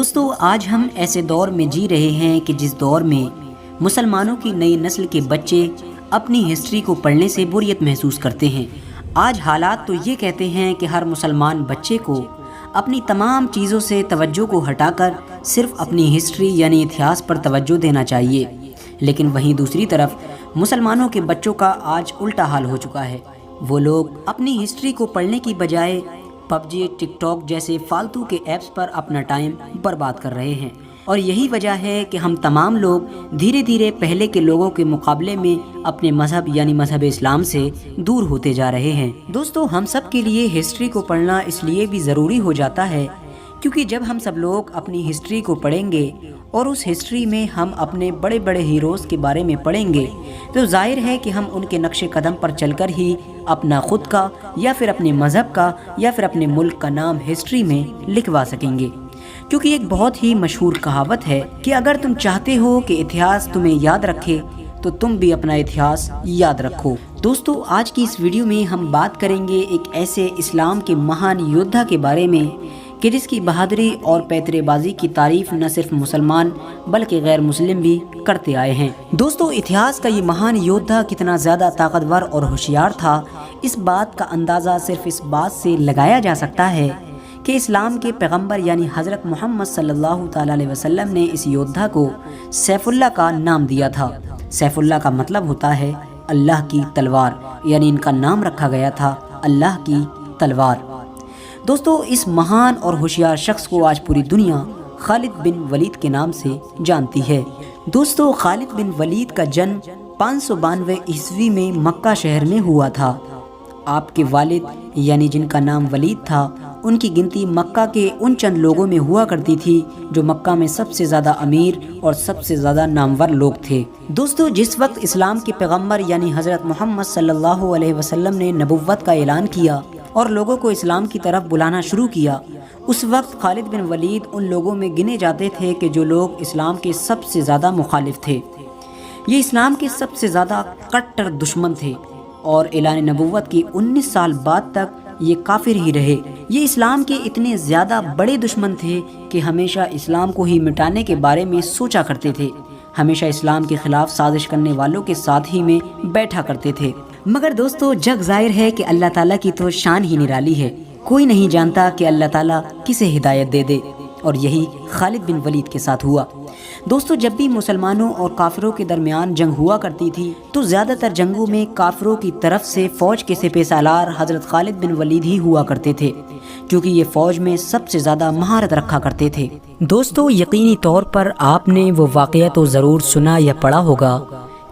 دوستو آج ہم ایسے دور میں جی رہے ہیں کہ جس دور میں مسلمانوں کی نئی نسل کے بچے اپنی ہسٹری کو پڑھنے سے بوریت محسوس کرتے ہیں۔ آج حالات تو یہ کہتے ہیں کہ ہر مسلمان بچے کو اپنی تمام چیزوں سے توجہ کو ہٹا کر صرف اپنی ہسٹری یعنی اتہاس پر توجہ دینا چاہیے، لیکن وہیں دوسری طرف مسلمانوں کے بچوں کا آج الٹا حال ہو چکا ہے۔ وہ لوگ اپنی ہسٹری کو پڑھنے کی بجائے پب جی، ٹک ٹاک جیسے فالتو کے ایپس پر اپنا ٹائم برباد کر رہے ہیں، اور یہی وجہ ہے کہ ہم تمام لوگ دھیرے دھیرے پہلے کے لوگوں کے مقابلے میں اپنے مذہب یعنی مذہب اسلام سے دور ہوتے جا رہے ہیں۔ دوستو ہم سب کے لیے ہسٹری کو پڑھنا اس لیے بھی ضروری ہو جاتا ہے کیونکہ جب ہم سب لوگ اپنی ہسٹری کو پڑھیں گے اور اس ہسٹری میں ہم اپنے بڑے بڑے ہیروز کے بارے میں پڑھیں گے تو ظاہر ہے کہ ہم ان کے نقش قدم پر چل کر ہی اپنا خود کا یا پھر اپنے مذہب کا یا پھر اپنے ملک کا نام ہسٹری میں لکھوا سکیں گے، کیونکہ ایک بہت ہی مشہور کہاوت ہے کہ اگر تم چاہتے ہو کہ اتہاس تمہیں یاد رکھے تو تم بھی اپنا اتہاس یاد رکھو۔ دوستو آج کی اس ویڈیو میں ہم بات کریں گے ایک ایسے اسلام کے مہان یودھا کے بارے میں کہ جس کی بہادری اور پیترے بازی کی تعریف نہ صرف مسلمان بلکہ غیر مسلم بھی کرتے آئے ہیں۔ دوستو اتہاس کا یہ مہان یودھا کتنا زیادہ طاقتور اور ہوشیار تھا، اس بات کا اندازہ صرف اس بات سے لگایا جا سکتا ہے کہ اسلام کے پیغمبر یعنی حضرت محمد صلی اللہ تعالیٰ علیہ وسلم نے اس یودھا کو سیف اللہ کا نام دیا تھا۔ سیف اللہ کا مطلب ہوتا ہے اللہ کی تلوار، یعنی ان کا نام رکھا گیا تھا اللہ کی تلوار۔ دوستو اس مہان اور ہوشیار شخص کو آج پوری دنیا خالد بن ولید کے نام سے جانتی ہے۔ دوستو خالد بن ولید کا جنم 592 عیسوی میں مکہ شہر میں ہوا تھا۔ آپ کے والد یعنی جن کا نام ولید تھا، ان کی گنتی مکہ کے ان چند لوگوں میں ہوا کرتی تھی جو مکہ میں سب سے زیادہ امیر اور سب سے زیادہ نامور لوگ تھے۔ دوستو جس وقت اسلام کے پیغمبر یعنی حضرت محمد صلی اللہ علیہ وسلم نے نبوت کا اعلان کیا اور لوگوں کو اسلام کی طرف بلانا شروع کیا، اس وقت خالد بن ولید ان لوگوں میں گنے جاتے تھے کہ جو لوگ اسلام کے سب سے زیادہ مخالف تھے۔ یہ اسلام کے سب سے زیادہ کٹر دشمن تھے اور اعلان نبوت کی 19 سال بعد تک یہ کافر ہی رہے۔ یہ اسلام کے اتنے زیادہ بڑے دشمن تھے کہ ہمیشہ اسلام کو ہی مٹانے کے بارے میں سوچا کرتے تھے، ہمیشہ اسلام کے خلاف سازش کرنے والوں کے ساتھ ہی میں بیٹھا کرتے تھے۔ مگر دوستو جگ ظاہر ہے کہ اللہ تعالیٰ کی تو شان ہی نرالی ہے، کوئی نہیں جانتا کہ اللہ تعالیٰ کسے ہدایت دے دے، اور یہی خالد بن ولید کے ساتھ ہوا۔ دوستو جب بھی مسلمانوں اور کافروں کے درمیان جنگ ہوا کرتی تھی تو زیادہ تر جنگوں میں کافروں کی طرف سے فوج کے سپہ سالار حضرت خالد بن ولید ہی ہوا کرتے تھے، کیونکہ یہ فوج میں سب سے زیادہ مہارت رکھا کرتے تھے۔ دوستو یقینی طور پر آپ نے وہ واقعہ تو ضرور سنا یا پڑھا ہوگا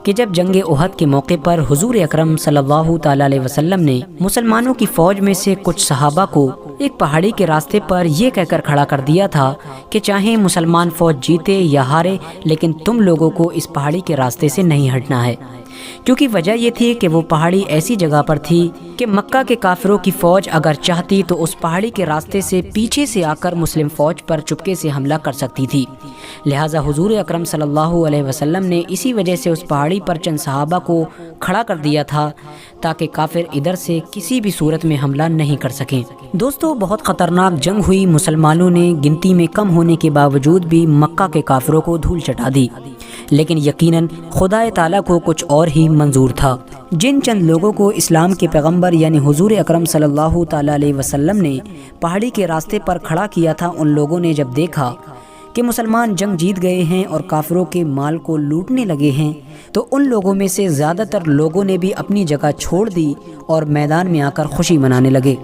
کہ جب جنگ احد کے موقع پر حضور اکرم صلی اللہ تعالیٰ علیہ وسلم نے مسلمانوں کی فوج میں سے کچھ صحابہ کو ایک پہاڑی کے راستے پر یہ کہہ کر کھڑا کر دیا تھا کہ چاہے مسلمان فوج جیتے یا ہارے لیکن تم لوگوں کو اس پہاڑی کے راستے سے نہیں ہٹنا ہے، کیونکہ وجہ یہ تھی کہ وہ پہاڑی ایسی جگہ پر تھی کہ مکہ کے کافروں کی فوج اگر چاہتی تو اس پہاڑی کے راستے سے پیچھے سے آ کر مسلم فوج پر چپکے سے حملہ کر سکتی تھی۔ لہٰذا حضور اکرم صلی اللہ علیہ وسلم نے اسی وجہ سے اس پہاڑی پر چند صحابہ کو کھڑا کر دیا تھا تاکہ کافر ادھر سے کسی بھی صورت میں حملہ نہیں کر سکیں۔ دوستو بہت خطرناک جنگ ہوئی، مسلمانوں نے گنتی میں کم ہونے کے باوجود بھی مکہ کے کافروں کو دھول چٹا دی، لیکن یقیناً خدا تعالیٰ کو کچھ اور ہی منظور تھا۔ جن چند لوگوں کو اسلام کے پیغمبر یعنی حضور اکرم صلی اللہ تعالیٰ علیہ وسلم نے پہاڑی کے راستے پر کھڑا کیا تھا، ان لوگوں نے جب دیکھا کہ مسلمان جنگ جیت گئے ہیں اور کافروں کے مال کو لوٹنے لگے ہیں تو ان لوگوں میں سے زیادہ تر لوگوں نے بھی اپنی جگہ چھوڑ دی اور میدان میں آ کر خوشی منانے لگے۔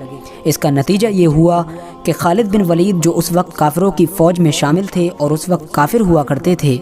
اس کا نتیجہ یہ ہوا کہ خالد بن ولید جو اس وقت کافروں کی فوج میں شامل تھے اور اس وقت کافر ہوا کرتے تھے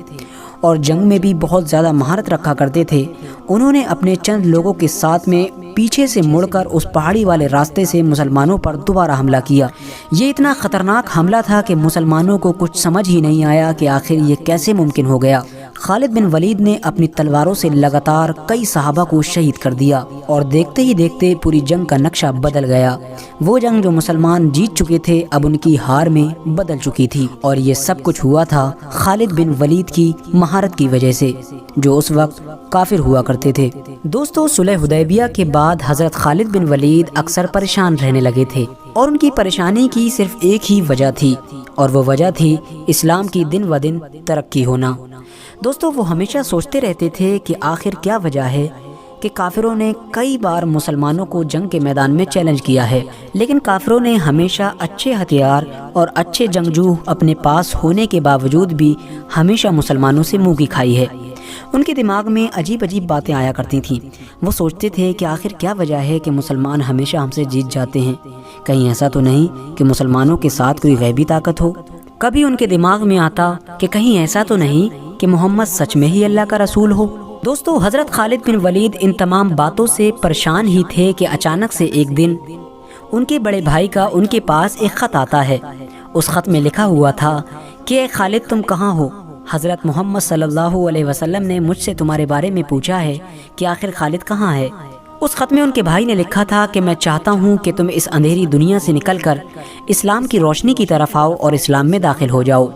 اور جنگ میں بھی بہت زیادہ مہارت رکھا کرتے تھے، انہوں نے اپنے چند لوگوں کے ساتھ میں پیچھے سے مڑ کر اس پہاڑی والے راستے سے مسلمانوں پر دوبارہ حملہ کیا۔ یہ اتنا خطرناک حملہ تھا کہ مسلمانوں کو کچھ سمجھ ہی نہیں آیا کہ آخر یہ کیسے ممکن ہو گیا۔ خالد بن ولید نے اپنی تلواروں سے لگاتار کئی صحابہ کو شہید کر دیا اور دیکھتے ہی دیکھتے پوری جنگ کا نقشہ بدل گیا۔ وہ جنگ جو مسلمان جیت چکے تھے اب ان کی ہار میں بدل چکی تھی، اور یہ سب کچھ ہوا تھا خالد بن ولید کی مہارت کی وجہ سے، جو اس وقت کافر ہوا کرتے تھے۔ دوستو، صلح حدیبیہ کے بعد حضرت خالد بن ولید اکثر پریشان رہنے لگے تھے، اور ان کی پریشانی کی صرف ایک ہی وجہ تھی، اور وہ وجہ تھی اسلام کی دن و دن ترقی ہونا۔ دوستو، وہ ہمیشہ سوچتے رہتے تھے کہ آخر کیا وجہ ہے کہ کافروں نے کئی بار مسلمانوں کو جنگ کے میدان میں چیلنج کیا ہے، لیکن کافروں نے ہمیشہ اچھے ہتھیار اور اچھے جنگجو اپنے پاس ہونے کے باوجود بھی ہمیشہ مسلمانوں سے منہ کی کھائی ہے۔ ان کے دماغ میں عجیب عجیب باتیں آیا کرتی تھیں۔ وہ سوچتے تھے کہ آخر کیا وجہ ہے کہ مسلمان ہمیشہ ہم سے جیت جاتے ہیں؟ کہیں ایسا تو نہیں کہ مسلمانوں کے ساتھ کوئی غیبی طاقت ہو؟ کبھی ان کے دماغ میں آتا کہ کہیں ایسا تو نہیں کہ محمد سچ میں ہی اللہ کا رسول ہو؟ دوستو، حضرت خالد بن ولید ان تمام باتوں سے پریشان ہی تھے کہ اچانک سے ایک دن ان کے بڑے بھائی کا ان کے پاس ایک خط آتا ہے۔ اس خط میں لکھا ہوا تھا کہ اے خالد، تم کہاں ہو؟ حضرت محمد صلی اللہ علیہ وسلم نے مجھ سے تمہارے بارے میں پوچھا ہے کہ آخر خالد کہاں ہے۔ اس خط میں ان کے بھائی نے لکھا تھا کہ میں چاہتا ہوں کہ تم اس اندھیری دنیا سے نکل کر اسلام کی روشنی کی طرف آؤ اور اسلام میں داخل ہو جاؤ۔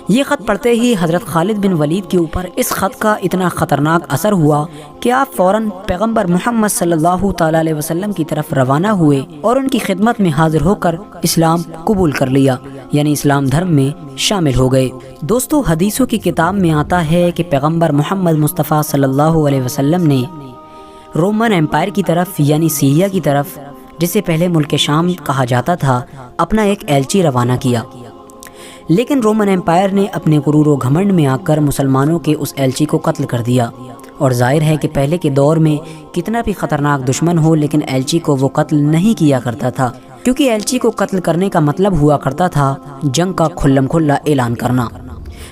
یہ خط پڑھتے ہی حضرت خالد بن ولید کے اوپر اس خط کا اتنا خطرناک اثر ہوا کہ آپ فوراً پیغمبر محمد صلی اللہ تعالیٰ علیہ وسلم کی طرف روانہ ہوئے اور ان کی خدمت میں حاضر ہو کر اسلام قبول کر لیا، یعنی اسلام دھرم میں شامل ہو گئے۔ دوستو، حدیثوں کی کتاب میں آتا ہے کہ پیغمبر محمد مصطفیٰ صلی اللہ علیہ وسلم نے رومن امپائر کی طرف، یعنی سیریا کی طرف، جسے پہلے ملک شام کہا جاتا تھا، اپنا ایک ایلچی روانہ کیا، لیکن رومن امپائر نے اپنے غرور و گھمنڈ میں آ کر مسلمانوں کے اس ایلچی کو قتل کر دیا۔ اور ظاہر ہے کہ پہلے کے دور میں کتنا بھی خطرناک دشمن ہو، لیکن ایلچی کو وہ قتل نہیں کیا کرتا تھا، کیونکہ ایلچی کو قتل کرنے کا مطلب ہوا کرتا تھا جنگ کا کھلم کھلا اعلان کرنا۔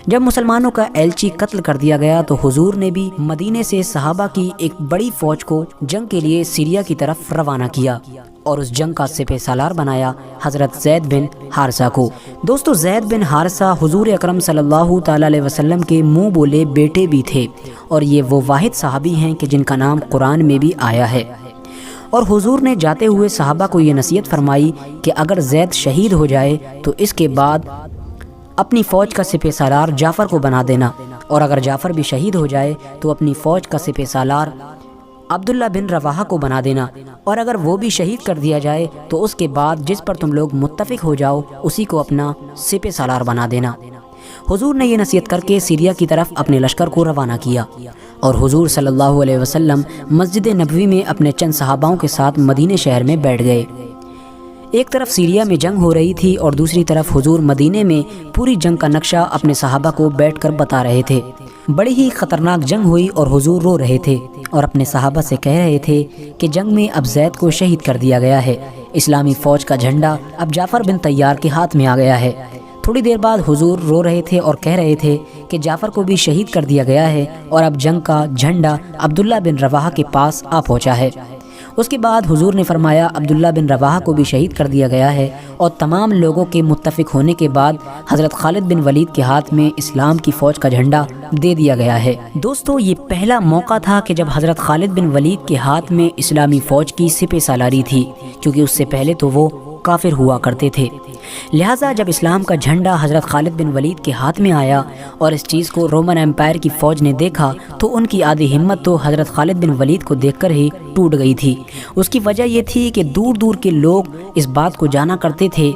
جب مسلمانوں کا ایلچی قتل کر دیا گیا تو حضور نے بھی مدینے سے صحابہ کی ایک بڑی فوج کو جنگ کے لیے سیریا کی طرف روانہ کیا اور اس جنگ کا سپہ سالار بنایا حضرت زید بن حارثہ کو۔ دوستو، زید بن حارثہ حضور اکرم صلی اللہ تعالیٰ علیہ وسلم کے منہ بولے بیٹے بھی تھے، اور یہ وہ واحد صحابی ہیں کہ جن کا نام قرآن میں بھی آیا ہے۔ اور حضور نے جاتے ہوئے صحابہ کو یہ نصیحت فرمائی کہ اگر زید شہید ہو جائے تو اس کے بعد اپنی فوج کا سپہ سالار جعفر کو بنا دینا، اور اگر جعفر بھی شہید ہو جائے تو اپنی فوج کا سپہ سالار عبداللہ بن رواحہ کو بنا دینا، اور اگر وہ بھی شہید کر دیا جائے تو اس کے بعد جس پر تم لوگ متفق ہو جاؤ اسی کو اپنا سپہ سالار بنا دینا۔ حضور نے یہ نصیحت کر کے سیریا کی طرف اپنے لشکر کو روانہ کیا، اور حضور صلی اللہ علیہ وسلم مسجد نبوی میں اپنے چند صحاباؤں کے ساتھ مدینے شہر میں بیٹھ گئے۔ ایک طرف سیریا میں جنگ ہو رہی تھی اور دوسری طرف حضور مدینے میں پوری جنگ کا نقشہ اپنے صحابہ کو بیٹھ کر بتا رہے تھے۔ بڑی ہی خطرناک جنگ ہوئی اور حضور رو رہے تھے اور اپنے صحابہ سے کہہ رہے تھے کہ جنگ میں اب زید کو شہید کر دیا گیا ہے، اسلامی فوج کا جھنڈا اب جعفر بن طیار کے ہاتھ میں آ گیا ہے۔ تھوڑی دیر بعد حضور رو رہے تھے اور کہہ رہے تھے کہ جعفر کو بھی شہید کر دیا گیا ہے اور اب جنگ کا جھنڈا عبداللہ بن رواحہ کے پاس آ پہنچا ہے۔ اس کے بعد حضور نے فرمایا عبداللہ بن رواحہ کو بھی شہید کر دیا گیا ہے، اور تمام لوگوں کے متفق ہونے کے بعد حضرت خالد بن ولید کے ہاتھ میں اسلام کی فوج کا جھنڈا دے دیا گیا ہے۔ دوستو، یہ پہلا موقع تھا کہ جب حضرت خالد بن ولید کے ہاتھ میں اسلامی فوج کی سپہ سالاری تھی، کیونکہ اس سے پہلے تو وہ کافر ہوا کرتے تھے۔ لہٰذا جب اسلام کا جھنڈا حضرت خالد بن ولید کے ہاتھ میں آیا اور اس چیز کو رومن امپائر کی فوج نے دیکھا تو ان کی آدھی ہمت تو حضرت خالد بن ولید کو دیکھ کر ہی ٹوٹ گئی تھی۔ اس کی وجہ یہ تھی کہ دور دور کے لوگ اس بات کو جانا کرتے تھے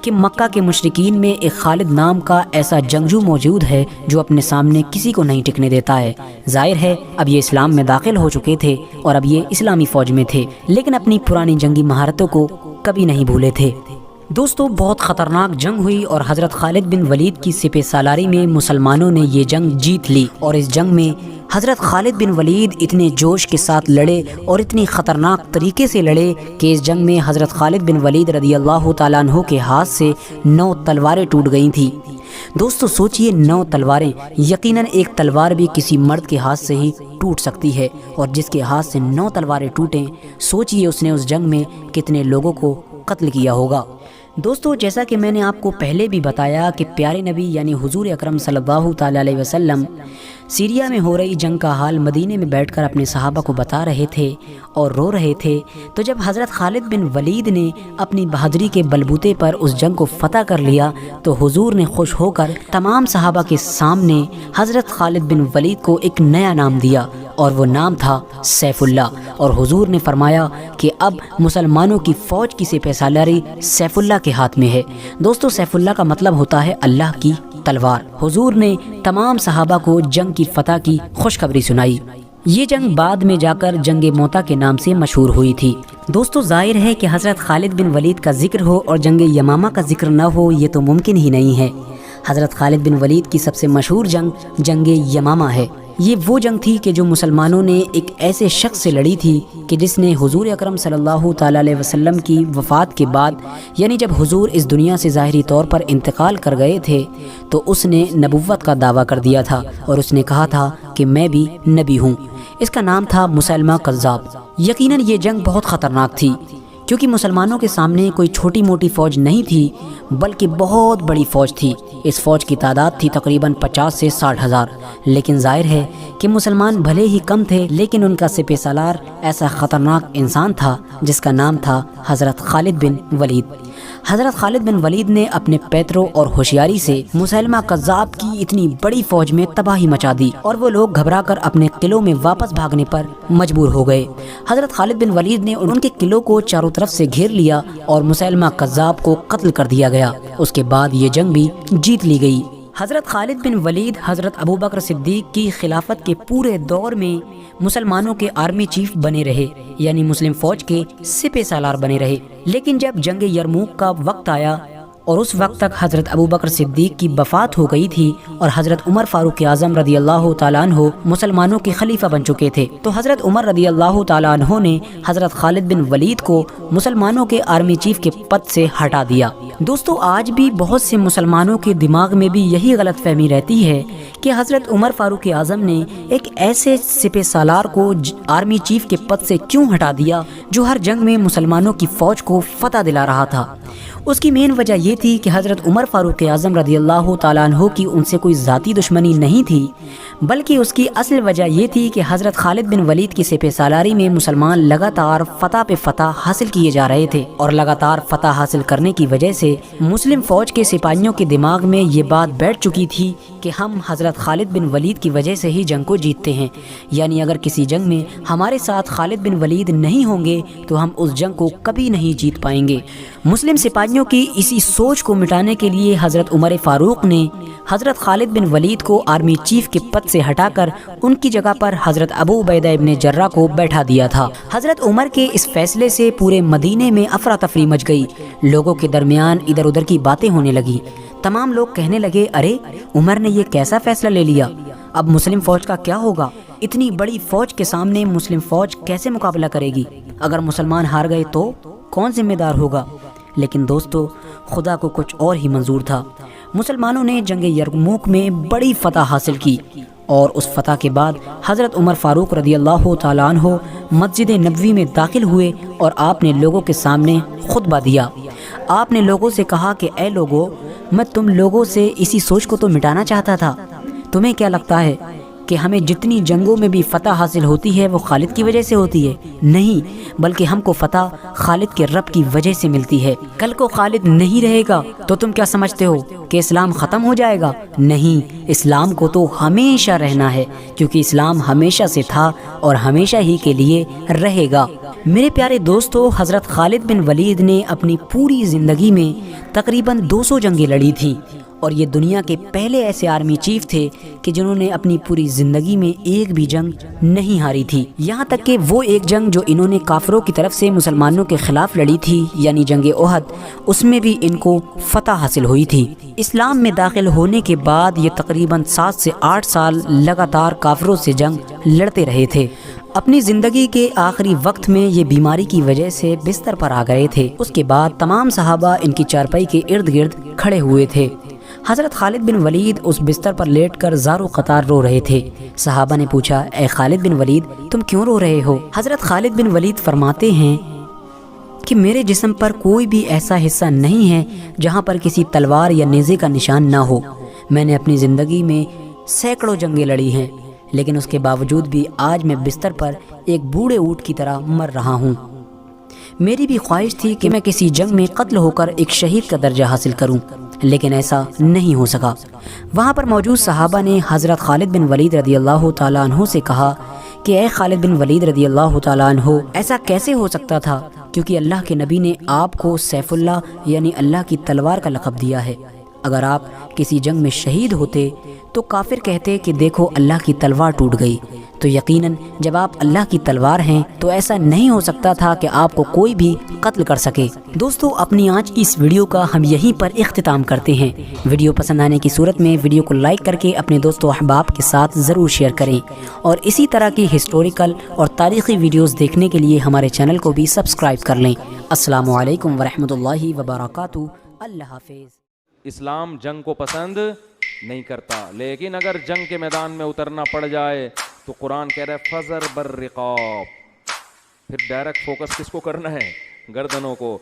کہ مکہ کے مشرکین میں ایک خالد نام کا ایسا جنگجو موجود ہے جو اپنے سامنے کسی کو نہیں ٹکنے دیتا ہے۔ ظاہر ہے اب یہ اسلام میں داخل ہو چکے تھے اور اب یہ اسلامی فوج میں تھے، لیکن اپنی پرانی جنگی مہارتوں کو کبھی نہیں بھولے تھے۔ دوستو، بہت خطرناک جنگ ہوئی اور حضرت خالد بن ولید کی سپہ سالاری میں مسلمانوں نے یہ جنگ جیت لی، اور اس جنگ میں حضرت خالد بن ولید اتنے جوش کے ساتھ لڑے اور اتنی خطرناک طریقے سے لڑے کہ اس جنگ میں حضرت خالد بن ولید رضی اللہ تعالیٰ عنہ کے ہاتھ سے 9 تلواریں ٹوٹ گئی تھیں۔ دوستو سوچئے 9 تلواریں، یقیناً ایک تلوار بھی کسی مرد کے ہاتھ سے ہی ٹوٹ سکتی ہے، اور جس کے ہاتھ سے 9 تلواریں ٹوٹیں، سوچئے اس نے اس جنگ میں کتنے لوگوں کو قتل کیا ہوگا۔ دوستو، جیسا کہ میں نے آپ کو پہلے بھی بتایا کہ پیارے نبی یعنی حضور اکرم صلی اللہ تعالیٰ علیہ وسلم سیریا میں ہو رہی جنگ کا حال مدینے میں بیٹھ کر اپنے صحابہ کو بتا رہے تھے اور رو رہے تھے، تو جب حضرت خالد بن ولید نے اپنی بہادری کے بلبوتے پر اس جنگ کو فتح کر لیا تو حضور نے خوش ہو کر تمام صحابہ کے سامنے حضرت خالد بن ولید کو ایک نیا نام دیا، اور وہ نام تھا سیف اللہ۔ اور حضور نے فرمایا کہ اب مسلمانوں کی فوج کی سپہ سالاری سیف اللہ کے ہاتھ میں ہے۔ دوستو، سیف اللہ کا مطلب ہوتا ہے اللہ کی تلوار۔ حضور نے تمام صحابہ کو جنگ کی فتح کی خوشخبری سنائی۔ یہ جنگ بعد میں جا کر جنگ موتا کے نام سے مشہور ہوئی تھی۔ دوستو، ظاہر ہے کہ حضرت خالد بن ولید کا ذکر ہو اور جنگ یمامہ کا ذکر نہ ہو، یہ تو ممکن ہی نہیں ہے۔ حضرت خالد بن ولید کی سب سے مشہور جنگ جنگ یمامہ ہے۔ یہ وہ جنگ تھی کہ جو مسلمانوں نے ایک ایسے شخص سے لڑی تھی کہ جس نے حضور اکرم صلی اللہ تعالیٰ علیہ وسلم کی وفات کے بعد، یعنی جب حضور اس دنیا سے ظاہری طور پر انتقال کر گئے تھے، تو اس نے نبوت کا دعویٰ کر دیا تھا اور اس نے کہا تھا کہ میں بھی نبی ہوں۔ اس کا نام تھا مسلمہ کذاب۔ یقیناً یہ جنگ بہت خطرناک تھی، کیونکہ مسلمانوں کے سامنے کوئی چھوٹی موٹی فوج نہیں تھی بلکہ بہت بڑی فوج تھی۔ اس فوج کی تعداد تھی تقریباً 50 سے 60 ہزار، لیکن ظاہر ہے کہ مسلمان بھلے ہی کم تھے، لیکن ان کا سپہ سالار ایسا خطرناک انسان تھا جس کا نام تھا حضرت خالد بن ولید۔ حضرت خالد بن ولید نے اپنے پیتروں اور ہوشیاری سے مسلمہ کذاب کی اتنی بڑی فوج میں تباہی مچا دی اور وہ لوگ گھبرا کر اپنے قلعوں میں واپس بھاگنے پر مجبور ہو گئے۔ حضرت خالد بن ولید نے ان کے قلعوں کو چاروں طرف سے گھیر لیا اور مسلمہ کذاب کو قتل کر دیا گیا۔ اس کے بعد یہ جنگ بھی جیت لی گئی۔ حضرت خالد بن ولید حضرت ابوبکر صدیق کی خلافت کے پورے دور میں مسلمانوں کے آرمی چیف بنے رہے، یعنی مسلم فوج کے سپہ سالار بنے رہے۔ لیکن جب جنگ یرموک کا وقت آیا اور اس وقت تک حضرت ابوبکر صدیق کی وفات ہو گئی تھی اور حضرت عمر فاروق اعظم رضی اللہ تعالیٰ عنہ مسلمانوں کے خلیفہ بن چکے تھے، تو حضرت عمر رضی اللہ تعالیٰ عنہ نے حضرت خالد بن ولید کو مسلمانوں کے آرمی چیف کے پد سے ہٹا دیا۔ دوستو، آج بھی بہت سے مسلمانوں کے دماغ میں بھی یہی غلط فہمی رہتی ہے کہ حضرت عمر فاروق اعظم نے ایک ایسے سپہ سالار کو آرمی چیف کے پد سے کیوں ہٹا دیا جو ہر جنگ میں مسلمانوں کی فوج کو فتح دلا رہا تھا۔ اس کی مین وجہ یہ تھی کہ حضرت عمر فاروق اعظم رضی اللہ تعالیٰ عنہ کی ان سے کوئی ذاتی دشمنی نہیں تھی، بلکہ اس کی اصل وجہ یہ تھی کہ حضرت خالد بن ولید کی سپہ سالاری میں مسلمان لگاتار فتح پہ فتح حاصل کیے جا رہے تھے، اور لگاتار فتح حاصل کرنے کی وجہ سے مسلم فوج کے سپاہیوں کے دماغ میں یہ بات بیٹھ چکی تھی کہ ہم حضرت خالد بن ولید کی وجہ سے ہی جنگ کو جیتتے ہیں، یعنی اگر کسی جنگ میں ہمارے ساتھ خالد بن ولید نہیں ہوں گے تو ہم اس جنگ کو کبھی نہیں جیت پائیں گے۔ مسلم سپاہیوں کی اسی سوچ کو مٹانے کے لیے حضرت عمر فاروق نے حضرت خالد بن ولید کو آرمی چیف کے پد سے ہٹا کر ان کی جگہ پر حضرت ابو عبیدہ ابن جراح کو بیٹھا دیا تھا۔ حضرت عمر کے اس فیصلے سے پورے مدینے میں افراتفری مچ گئی، لوگوں کے درمیان ادھر ادھر کی باتیں ہونے لگی۔ تمام لوگ کہنے لگے، ارے عمر نے یہ کیسا فیصلہ لے لیا، اب مسلم فوج کا کیا ہوگا؟ اتنی بڑی فوج کے سامنے مسلم فوج کیسے مقابلہ کرے گی؟ اگر مسلمان ہار گئے تو کون ذمہ دار ہوگا؟ لیکن دوستو، خدا کو کچھ اور ہی منظور تھا۔ مسلمانوں نے جنگ یرموک میں بڑی فتح حاصل کی، اور اس فتح کے بعد حضرت عمر فاروق رضی اللہ تعالیٰ عنہ مسجد نبوی میں داخل ہوئے اور آپ نے لوگوں کے سامنے خطبہ دیا۔ آپ نے لوگوں سے کہا کہ اے لوگوں، میں تم لوگوں سے اسی سوچ کو تو مٹانا چاہتا تھا۔ تمہیں کیا لگتا ہے کہ ہمیں جتنی جنگوں میں بھی فتح حاصل ہوتی ہے وہ خالد کی وجہ سے ہوتی ہے؟ نہیں، بلکہ ہم کو فتح خالد کے رب کی وجہ سے ملتی ہے۔ کل کو خالد نہیں رہے گا تو تم کیا سمجھتے ہو کہ اسلام ختم ہو جائے گا؟ نہیں، اسلام کو تو ہمیشہ رہنا ہے، کیونکہ اسلام ہمیشہ سے تھا اور ہمیشہ ہی کے لیے رہے گا۔ میرے پیارے دوستو، حضرت خالد بن ولید نے اپنی پوری زندگی میں تقریباً 200 جنگیں لڑی تھیں، اور یہ دنیا کے پہلے ایسے آرمی چیف تھے کہ جنہوں نے اپنی پوری زندگی میں ایک بھی جنگ نہیں ہاری تھی۔ یہاں تک کہ وہ ایک جنگ جو انہوں نے کافروں کی طرف سے مسلمانوں کے خلاف لڑی تھی، یعنی جنگ احد، اس میں بھی ان کو فتح حاصل ہوئی تھی۔ اسلام میں داخل ہونے کے بعد یہ تقریباً 7 سے 8 سال لگاتار کافروں سے جنگ لڑتے رہے تھے۔ اپنی زندگی کے آخری وقت میں یہ بیماری کی وجہ سے بستر پر آ گئے تھے۔ اس کے بعد تمام صحابہ ان کی چارپائی کے ارد گرد کھڑے ہوئے تھے۔ حضرت خالد بن ولید اس بستر پر لیٹ کر زارو قطار رو رہے تھے۔ صحابہ نے پوچھا، اے خالد بن ولید، تم کیوں رو رہے ہو؟ حضرت خالد بن ولید فرماتے ہیں کہ میرے جسم پر کوئی بھی ایسا حصہ نہیں ہے جہاں پر کسی تلوار یا نیزے کا نشان نہ ہو۔ میں نے اپنی زندگی میں سینکڑوں جنگیں لڑی ہیں، لیکن اس کے باوجود بھی آج میں بستر پر ایک بوڑھے اونٹ کی طرح مر رہا ہوں۔ میری بھی خواہش تھی کہ میں کسی جنگ میں قتل ہو کر ایک شہید کا درجہ حاصل کروں، لیکن ایسا نہیں ہو سکا۔ وہاں پر موجود صحابہ نے حضرت خالد بن ولید رضی اللہ تعالیٰ عنہ سے کہا کہ اے خالد بن ولید رضی اللہ تعالیٰ عنہ، ایسا کیسے ہو سکتا تھا، کیونکہ اللہ کے نبی نے آپ کو سیف اللہ یعنی اللہ کی تلوار کا لقب دیا ہے۔ اگر آپ کسی جنگ میں شہید ہوتے تو کافر کہتے کہ دیکھو اللہ کی تلوار ٹوٹ گئی، تو یقیناً جب آپ اللہ کی تلوار ہیں تو ایسا نہیں ہو سکتا تھا کہ آپ کو کوئی بھی قتل کر سکے۔ دوستو، اپنی آج کی اس ویڈیو کا ہم یہیں پر اختتام کرتے ہیں۔ ویڈیو پسند آنے کی صورت میں ویڈیو کو لائک کر کے اپنے دوستو احباب کے ساتھ ضرور شیئر کریں، اور اسی طرح کی ہسٹوریکل اور تاریخی ویڈیوز دیکھنے کے لیے ہمارے چینل کو بھی سبسکرائب کر لیں۔ السلام علیکم ورحمۃ اللہ وبرکاتہ۔ اللہ حافظ۔ اسلام جنگ کو پسند نہیں کرتا، لیکن اگر جنگ کے میدان میں اترنا پڑ جائے تو قرآن کہہ رہا ہے فَذَرْ بِالرِّقَابِ۔ پھر ڈائریکٹ فوکس کس کو کرنا ہے؟ گردنوں کو۔